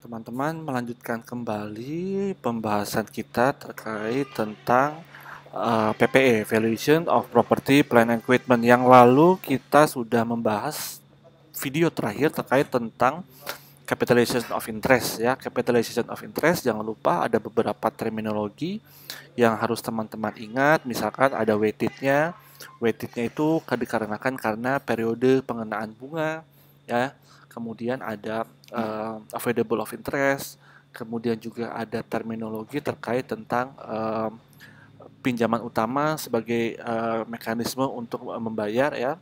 Teman-teman melanjutkan kembali pembahasan kita terkait tentang PPE, Valuation of Property, Plant and Equipment. Yang lalu kita sudah membahas video terakhir terkait tentang capitalization of interest ya. Capitalization of interest, jangan lupa ada beberapa terminologi yang harus teman-teman ingat. Misalkan ada weightednya. Weightednya itu dikarenakan karena periode pengenaan bunga ya. Kemudian ada available of interest. Kemudian juga ada terminologi terkait tentang pinjaman utama sebagai mekanisme untuk membayar ya.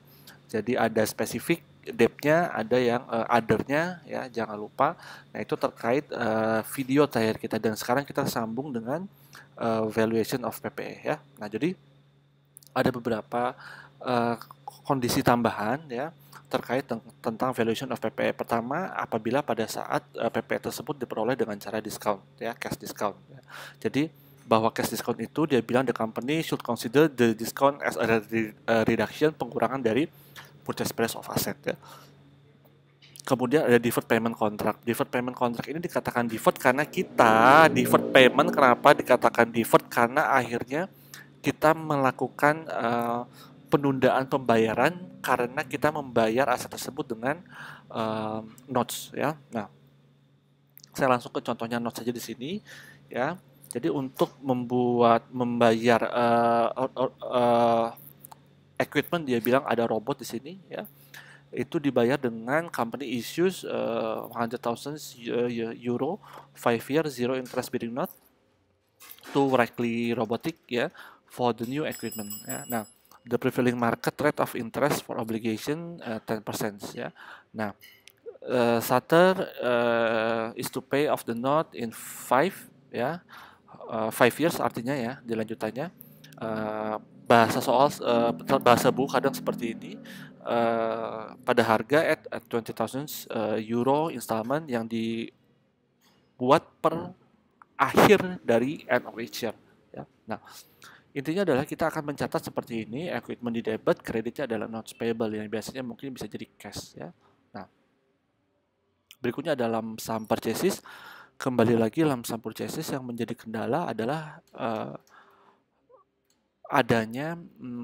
Jadi ada spesifik debt-nya, ada yang other-nya ya, jangan lupa. Nah, itu terkait video terakhir kita, dan sekarang kita sambung dengan valuation of PPE ya. Nah, jadi ada beberapa uh, kondisi tambahan ya terkait tentang valuation of PPE. Pertama, apabila pada saat PPE tersebut diperoleh dengan cara discount ya, cash discount ya. Jadi bahwa cash discount itu dia bilang the company should consider the discount as a reduction, pengurangan dari purchase price of asset ya. Kemudian ada deferred payment contract. Deferred payment contract ini dikatakan deferred karena kita deferred payment. Kenapa dikatakan deferred? Karena akhirnya kita melakukan penundaan pembayaran karena kita membayar aset tersebut dengan notes ya. Nah, saya langsung ke contohnya notes saja di sini ya. Jadi untuk membayar equipment, dia bilang ada robot di sini ya. Itu dibayar dengan company issues 100,000 euro 5 year zero interest bearing note to Rackley Robotic ya for the new equipment ya. Nah, the prevailing market rate of interest for obligation 10% ya. Nah, Sutter is to pay off the note in 5 ya. 5 years artinya ya, dilanjutannya bahasa soal bahasa buku kadang seperti ini, pada harga at 20,000 euro installment yang dibuat per akhir dari end of each year ya. Nah, intinya adalah kita akan mencatat seperti ini, equipment di debit, kreditnya adalah notes payable yang biasanya mungkin bisa jadi cash ya. Nah, berikutnya ada lump sum purchases. Kembali lagi, lump sum purchases yang menjadi kendala adalah adanya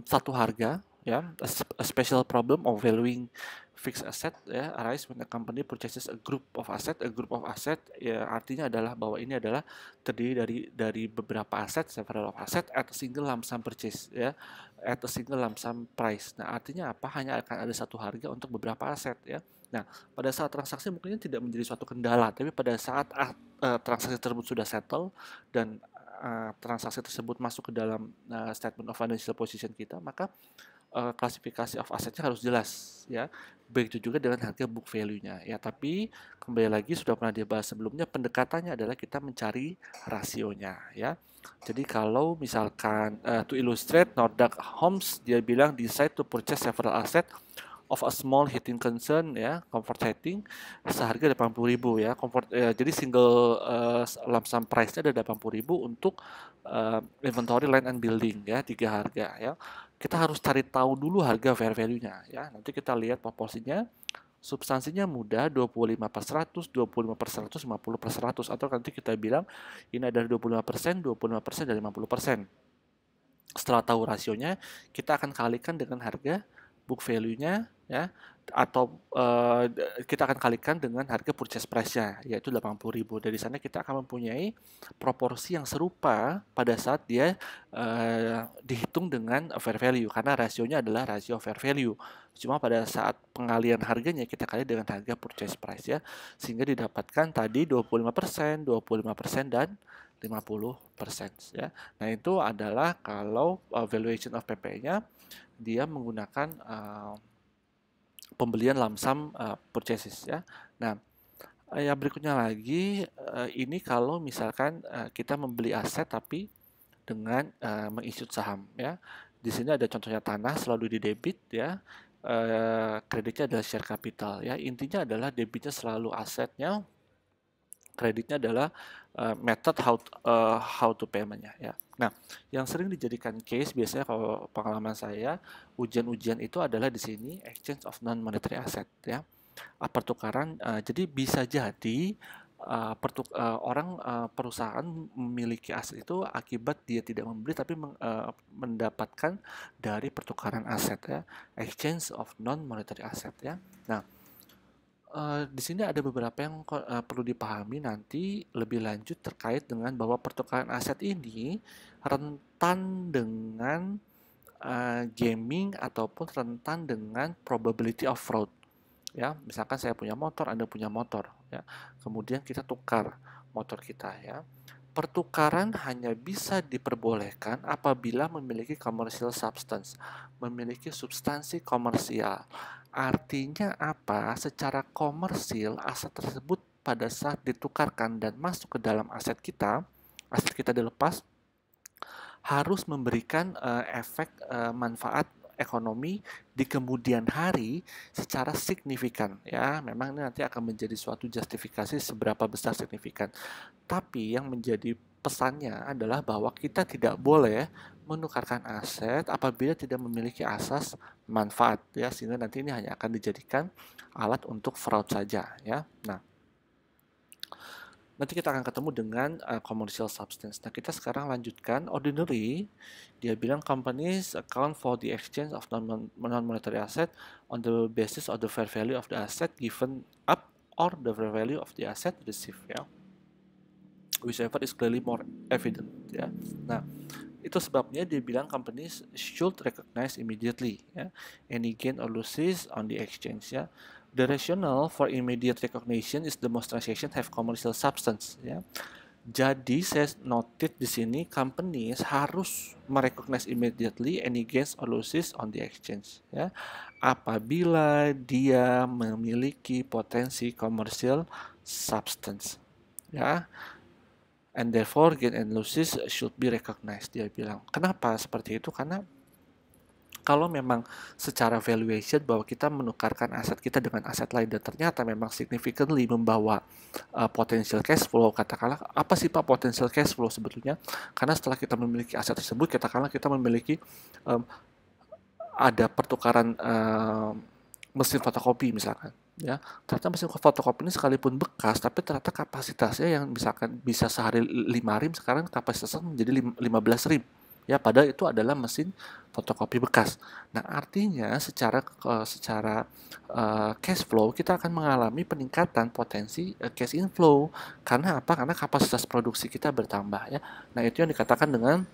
satu harga ya. A special problem of valuing fixed asset ya arise when a company purchases a group of asset. A group of asset ya artinya adalah bahwa ini adalah terdiri dari beberapa aset, several of asset at a single lump sum purchase ya, at a single lump sum price. Nah, artinya apa? Hanya akan ada satu harga untuk beberapa aset ya. Nah, pada saat transaksi mungkin tidak menjadi suatu kendala, tapi pada saat transaksi tersebut sudah settle dan transaksi tersebut masuk ke dalam statement of financial position kita, maka klasifikasi of asetnya harus jelas ya. Begitu juga dengan harga book value-nya ya. Tapi kembali lagi, sudah pernah dibahas sebelumnya, pendekatannya adalah kita mencari rasionya ya. Jadi kalau misalkan to illustrate, Nordic Homes dia bilang decide to purchase several asset of a small heating concern ya, comfort heating seharga 80.000 ya. Jadi single lump sum price-nya ada 80.000 untuk inventory, land and building ya, 3 harga ya. Kita harus cari tahu dulu harga fair value-nya ya. Nanti kita lihat proporsinya. Substansinya mudah, 25/100, 25/100, 50/100, atau nanti kita bilang ini adalah 25%, 25% dan 50%. Setelah tahu rasionya, kita akan kalikan dengan harga book value-nya ya, atau kita akan kalikan dengan harga purchase price-nya, yaitu 80.000. Dari sana kita akan mempunyai proporsi yang serupa pada saat dia dihitung dengan fair value, karena rasionya adalah rasio fair value. Cuma pada saat pengalian harganya kita kali dengan harga purchase price ya, sehingga didapatkan tadi 25%, 25% dan 50% ya. Nah, itu adalah kalau valuation of PP-nya dia menggunakan pembelian lump sum purchases ya. Nah, yang berikutnya lagi, ini kalau misalkan kita membeli aset tapi dengan mengisut saham ya. Di sini ada contohnya tanah selalu di debit ya. Kreditnya adalah share capital ya. Intinya adalah debitnya selalu asetnya, kreditnya adalah method how to payment-nya ya. Nah, yang sering dijadikan case biasanya kalau pengalaman saya, ujian-ujian itu adalah di sini exchange of non monetary asset ya. Pertukaran, jadi bisa jadi perusahaan memiliki aset itu akibat dia tidak membeli tapi mendapatkan dari pertukaran aset ya, exchange of non monetary asset ya. Nah, di sini ada beberapa yang perlu dipahami nanti lebih lanjut terkait dengan bahwa pertukaran aset ini rentan dengan gaming ataupun rentan dengan probability of fraud. Ya, misalkan saya punya motor, Anda punya motor, ya. Kemudian kita tukar motor kita ya. Pertukaran hanya bisa diperbolehkan apabila memiliki commercial substance, memiliki substansi komersial. Artinya apa? Secara komersil, aset tersebut pada saat ditukarkan dan masuk ke dalam aset kita dilepas, harus memberikan efek manfaat ekonomi di kemudian hari secara signifikan ya. Memang ini nanti akan menjadi suatu justifikasi seberapa besar signifikan. Tapi yang menjadi pesannya adalah bahwa kita tidak boleh menukarkan aset apabila tidak memiliki asas manfaat ya, sehingga nanti ini hanya akan dijadikan alat untuk fraud saja ya. Nah, nanti kita akan ketemu dengan commercial substance. Nah, kita sekarang lanjutkan ordinary. Dia bilang companies account for the exchange of non-monetary asset on the basis of the fair value of the asset given up or the fair value of the asset received ya. Whichever is clearly more evident ya. Nah, itu sebabnya dia bilang companies should recognize immediately ya, any gain or losses on the exchange ya. The rationale for immediate recognition is the most transaction have commercial substance ya. Jadi saya noted di sini companies harus merecognize immediately any gains or losses on the exchange ya, apabila dia memiliki potensi commercial substance ya. And therefore gain and losses should be recognized, dia bilang. Kenapa seperti itu? Karena kalau memang secara valuation bahwa kita menukarkan aset kita dengan aset lain dan ternyata memang significantly membawa potential cash flow, katakanlah apa sih Pak potential cash flow sebetulnya? Karena setelah kita memiliki aset tersebut, katakanlah kita memiliki ada pertukaran mesin fotokopi misalkan ya, ternyata mesin fotokopi ini sekalipun bekas tapi ternyata kapasitasnya yang misalkan bisa sehari 5 rim sekarang kapasitasnya menjadi 15 rim ya, padahal itu adalah mesin fotokopi bekas. Nah, artinya secara cash flow kita akan mengalami peningkatan potensi cash inflow. Karena apa? Karena kapasitas produksi kita bertambah ya. Nah, itu yang dikatakan dengan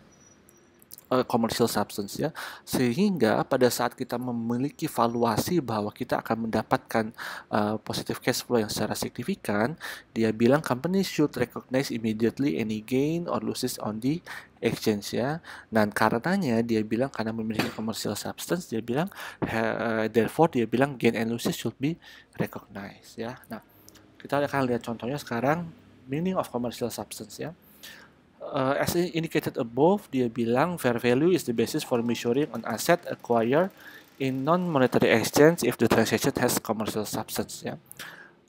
commercial substance ya, sehingga pada saat kita memiliki valuasi bahwa kita akan mendapatkan positive cash flow yang secara signifikan, dia bilang company should recognize immediately any gain or losses on the exchange ya. Dan karenanya dia bilang karena memiliki commercial substance, dia bilang therefore dia bilang gain and losses should be recognized ya. Nah, kita akan lihat contohnya sekarang meaning of commercial substance ya. As indicated above, dia bilang fair value is the basis for measuring an asset acquired in non-monetary exchange if the transaction has commercial substance ya.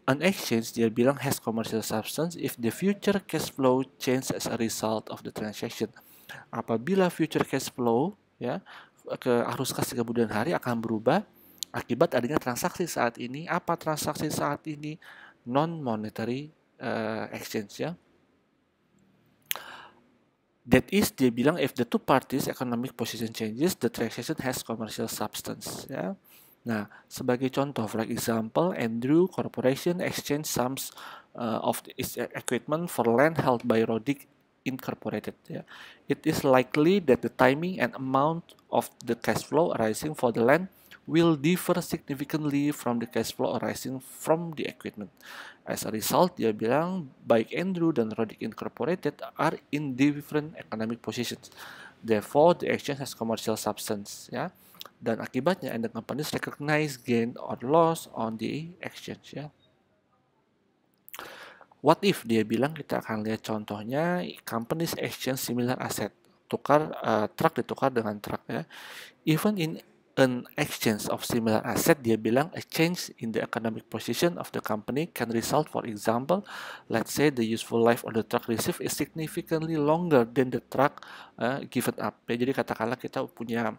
An exchange dia bilang has commercial substance if the future cash flow change as a result of the transaction. Apabila future cash flow ya ke arus kas di kemudian hari akan berubah akibat adanya transaksi saat ini. Apa transaksi saat ini? Non-monetary exchange ya. That is, dia bilang if the two parties economic position changes, the transaction has commercial substance. Ya. Nah, sebagai contoh, for example, Andrew Corporation exchange sums of its equipment for land held by Rodic Incorporated. Ya. It is likely that the timing and amount of the cash flow arising for the land will differ significantly from the cash flow arising from the equipment. As a result, dia bilang baik Andrew dan Rodic Incorporated are in different economic positions. Therefore, the exchange has commercial substance. Ya. Dan akibatnya, and the companies recognize gain or loss on the exchange. Ya. What if dia bilang, kita akan lihat contohnya, companies exchange similar asset, truk ditukar dengan truk ya. Even in an exchange of similar asset, dia bilang a change in the economic position of the company can result, for example, let's say the useful life of the truck received is significantly longer than the truck given up. Ya, jadi katakanlah kita punya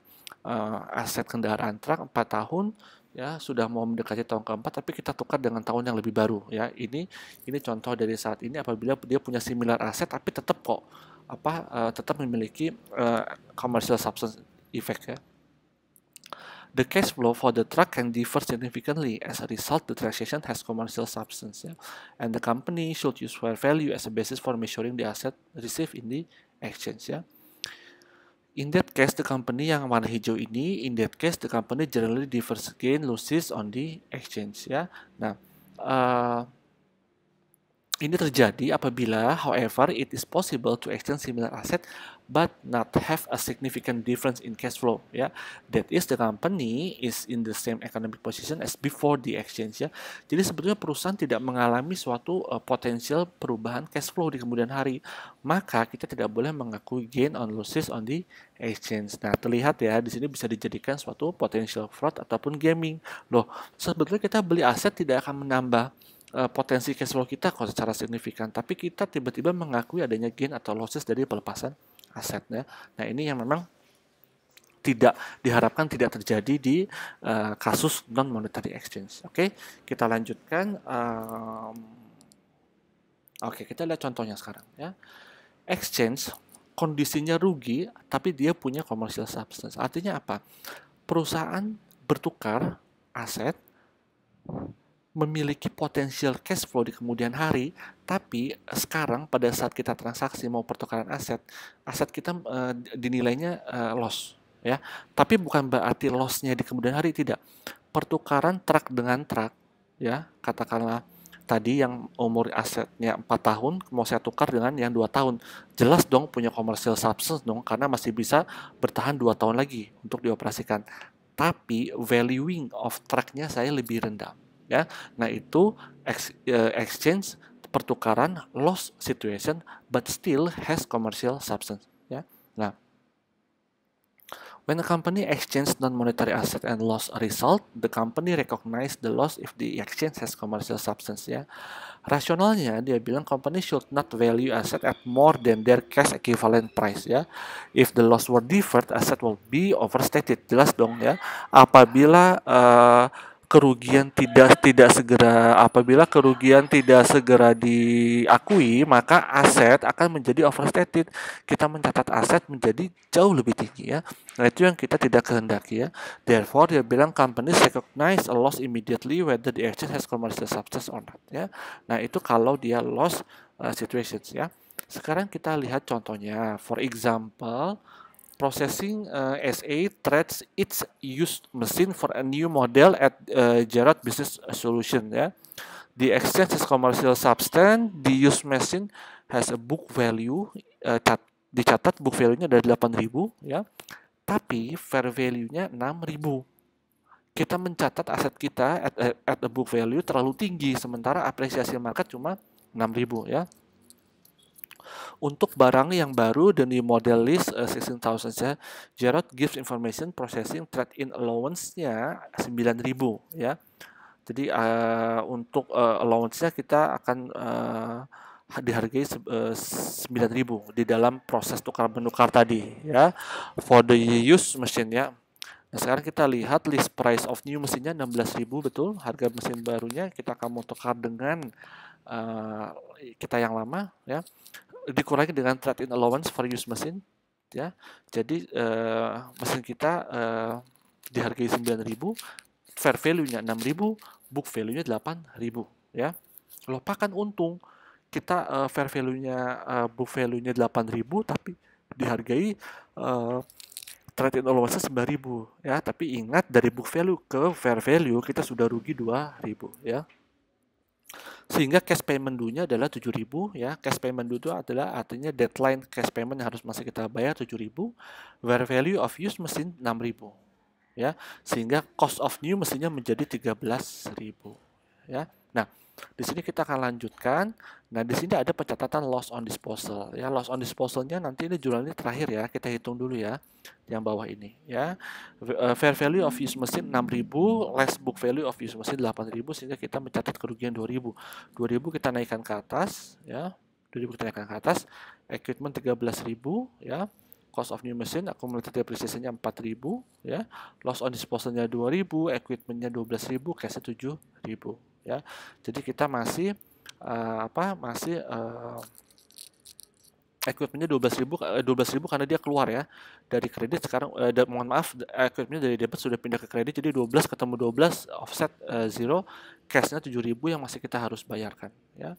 aset kendaraan truk 4 tahun, ya sudah mau mendekati tahun keempat tapi kita tukar dengan tahun yang lebih baru ya. Ini contoh dari saat ini apabila dia punya similar aset tapi tetap kok tetap memiliki commercial substance effect ya. The cash flow for the truck can differ significantly. As a result, the transaction has commercial substance, yeah? And the company should use fair value as a basis for measuring the asset received in the exchange. Yeah? In that case, the company yang warna hijau ini, in that case, the company generally differs gain losses on the exchange. Ya, nah. Ini terjadi apabila, however, it is possible to exchange similar asset but not have a significant difference in cash flow. Ya, that is the company is in the same economic position as before the exchange. Ya, jadi sebetulnya perusahaan tidak mengalami suatu potensial perubahan cash flow di kemudian hari, maka kita tidak boleh mengakui gain on losses on the exchange. Nah, terlihat ya di sini bisa dijadikan suatu potential fraud ataupun gaming. Loh, sebetulnya kita beli aset tidak akan menambah potensi cash flow kita kok secara signifikan, tapi kita tiba-tiba mengakui adanya gain atau losses dari pelepasan asetnya. Nah, ini yang memang tidak diharapkan tidak terjadi di kasus non monetary exchange. Oke, kita lanjutkan. Oke, kita lihat contohnya sekarang ya. Exchange kondisinya rugi, tapi dia punya commercial substance. Artinya apa? Perusahaan bertukar aset memiliki potensial cash flow di kemudian hari, tapi sekarang pada saat kita transaksi mau pertukaran aset kita dinilainya loss, ya. Tapi bukan berarti lossnya di kemudian hari, tidak. Pertukaran truk dengan truk, ya, katakanlah tadi yang umur asetnya 4 tahun mau saya tukar dengan yang 2 tahun, jelas dong punya commercial substance dong, karena masih bisa bertahan 2 tahun lagi untuk dioperasikan. Tapi valuing of truknya saya lebih rendah. Ya, nah itu exchange pertukaran loss situation but still has commercial substance. Ya, nah when a company exchange non-monetary asset and loss a result, the company recognize the loss if the exchange has commercial substance. Ya, rasionalnya dia bilang company should not value asset at more than their cash equivalent price. Ya, if the loss were deferred, asset will be overstated. Jelas dong ya. Apabila kerugian apabila kerugian tidak segera diakui, maka aset akan menjadi overstated. Kita mencatat aset menjadi jauh lebih tinggi ya. Nah, itu yang kita tidak kehendaki ya. Therefore, dia bilang companies recognize a loss immediately whether the exchange has commercial substance or not ya. Nah, itu kalau dia loss situations ya. Sekarang kita lihat contohnya. For example, Processing SA trades its used machine for a new model at Gerard Business Solution. Ya. The exchange is commercial substance. The used machine has a book value. Dicatat book value-nya dari 8.000 ya. Tapi fair value-nya 6.000. Kita mencatat aset kita at a book value terlalu tinggi, sementara apresiasi market cuma 6.000 ya. Untuk barang yang baru dan di model list 16,000 saja, Gerard gives information processing trade-in allowance-nya 9.000 ya. Jadi untuk allowance-nya kita akan dihargai 9.000 di dalam proses tukar menukar tadi ya. For the used machine ya. Nah, sekarang kita lihat list price of new mesinnya 16.000 betul, harga mesin barunya kita akan mau tukar dengan kita yang lama ya, dikurangi dengan trade-in allowance for used machine ya. Jadi mesin kita dihargai 9.000, fair value-nya 6.000, book value-nya 8.000 ya. Lupakan untung. Kita fair value-nya book value-nya 8.000 tapi dihargai trade-in allowance 9.000 ya. Tapi ingat dari book value ke fair value kita sudah rugi 2.000 ya. Sehingga cash payment due-nya adalah 7.000 ya. Cash payment due itu adalah artinya deadline cash payment yang harus masih kita bayar 7.000. Fair value of used mesin 6.000 ya. Sehingga cost of new mesinnya menjadi 13.000 ya. Nah, di sini kita akan lanjutkan. Nah, di sini ada pencatatan loss on disposal ya. Loss on disposal-nya nanti ini jurnalnya terakhir ya. Kita hitung dulu ya. Yang bawah ini ya. Fair value of used machine 6.000, less book value of used machine 8.000, sehingga kita mencatat kerugian 2.000. 2.000 kita naikkan ke atas ya. 2.000 kita naikkan ke atas. Equipment 13.000 ya. cost of new machine, accumulated depreciation-nya 4.000 ya, loss on disposal-nya 2.000, equipment-nya 12.000, cash-nya 7.000 ya. Jadi kita masih equipment-nya 12.000 karena dia keluar ya dari kredit. Sekarang mohon maaf, equipment-nya dari debit sudah pindah ke kredit, jadi 12 ketemu 12 offset zero, cash-nya 7.000 yang masih kita harus bayarkan ya.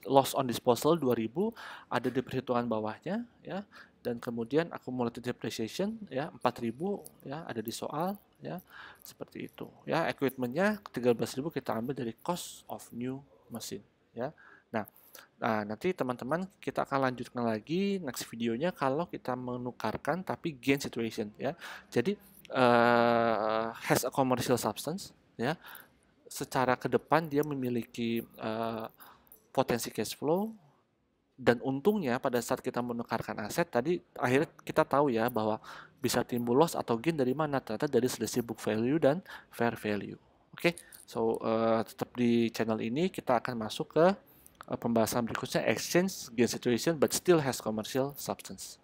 Loss on disposal 2.000, ada di perhitungan bawahnya ya, dan kemudian accumulated depreciation ya 4.000 ya, ada di soal ya, seperti itu ya. Equipment-nya 13.000 kita ambil dari cost of new machine ya. Nah, nanti teman-teman kita akan lanjutkan lagi next videonya kalau kita menukarkan tapi gain situation ya. Jadi has a commercial substance ya. Secara ke depan dia memiliki potensi cash flow, dan untungnya pada saat kita menukarkan aset tadi akhirnya kita tahu ya bahwa bisa timbul loss atau gain dari mana, ternyata dari selisih book value dan fair value. Oke, so tetap di channel ini kita akan masuk ke pembahasan berikutnya, exchange gain situation but still has commercial substance.